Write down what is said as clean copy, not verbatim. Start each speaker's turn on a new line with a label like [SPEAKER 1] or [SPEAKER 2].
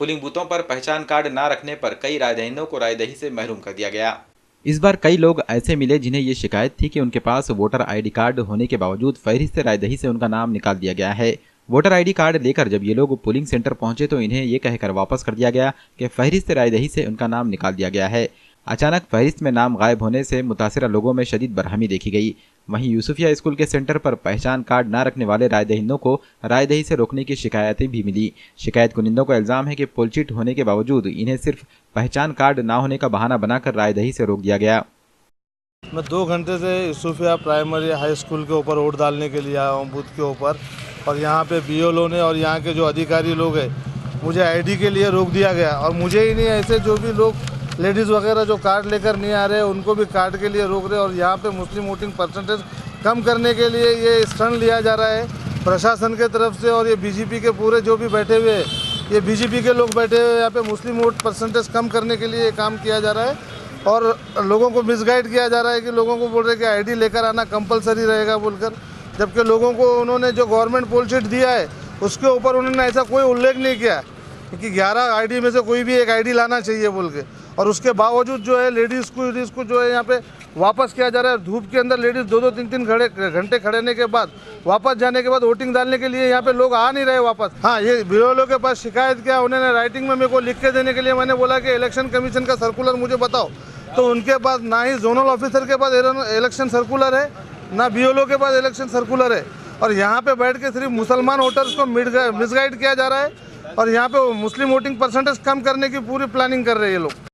[SPEAKER 1] Polling बूथों पर पहचान कार्ड न रखने पर कई रायदहीनों को रायदही से महरूम कर दिया गया। इस बार कई लोग ऐसे मिले जिन्हें ये शिकायत थी कि उनके पास वोटर आईडी कार्ड होने के बावजूद फहरिस्त रायदही से उनका नाम निकाल दिया गया है। वोटर आईडी कार्ड लेकर जब ये लोग पोलिंग सेंटर पहुंचे तो इन्हें ये कहकर वापस कर दिया गया कि फहरिस्त रायदही से उनका नाम निकाल दिया गया है। अचानक फहरिस्त में नाम गायब होने से मुतासिरा लोगों में शदीद बरहमी देखी गई। वहीं यूसुफिया स्कूल के सेंटर पर पहचान कार्ड न रखने वाले रायदहीनों को रायदही से रोकने की शिकायतें भी मिली। शिकायत कुनिंदों का इल्जाम है कि पोलचिट होने के बावजूद इन्हें सिर्फ पहचान कार्ड न होने का बहाना बनाकर रायदही से रोक दिया गया।
[SPEAKER 2] मैं 2 घंटे से यूसुफिया प्राइमरी हाई स्कूल के ऊपर वोट डालने के लिए आया हूँ बूथ के ऊपर, और यहाँ पे बीएलओ ने और यहाँ के जो अधिकारी लोग हैं मुझे आईडी के लिए रोक दिया गया। और मुझे ही नहीं, ऐसे जो भी लोग लेडीज़ वगैरह जो कार्ड लेकर नहीं आ रहे उनको भी कार्ड के लिए रोक रहे। और यहाँ पे मुस्लिम वोटिंग परसेंटेज कम करने के लिए ये स्टंट लिया जा रहा है प्रशासन के तरफ से। और ये बीजेपी के पूरे जो भी बैठे हुए हैं, ये बीजेपी के लोग बैठे हुए यहाँ पे मुस्लिम वोट परसेंटेज कम करने के लिए ये काम किया जा रहा है। और लोगों को मिसगाइड किया जा रहा है कि लोगों को बोल रहे हैं कि आईडी लेकर आना कंपलसरी रहेगा बोलकर, जबकि लोगों को उन्होंने जो गवर्नमेंट पोल शीट दिया है उसके ऊपर उन्होंने ऐसा कोई उल्लेख नहीं किया कि 11 आईडी में से कोई भी एक आईडी लाना चाहिए बोल के। और उसके बावजूद जो है लेडीज़ को जो है यहाँ पे वापस किया जा रहा है। धूप के अंदर लेडीज़ 2-2 3-3 घंटे खड़े रहने के बाद वापस जाने के बाद वोटिंग डालने के लिए यहाँ पे लोग आ नहीं रहे वापस। हाँ, ये बीएलओ के पास शिकायत किया, उन्होंने राइटिंग में मेरे को लिख के देने के लिए मैंने बोला कि इलेक्शन कमीशन का सर्कुलर मुझे बताओ, तो उनके पास ना ही जोनल ऑफिसर के पास इलेक्शन सर्कुलर है, ना बीएलओ के पास इलेक्शन सर्कुलर है। और यहाँ पे बैठ के सिर्फ मुसलमान वोटर्स को मिसगाइड किया जा रहा है। और यहाँ पे मुस्लिम वोटिंग परसेंटेज कम करने की पूरी प्लानिंग कर रहे हैं ये लोग।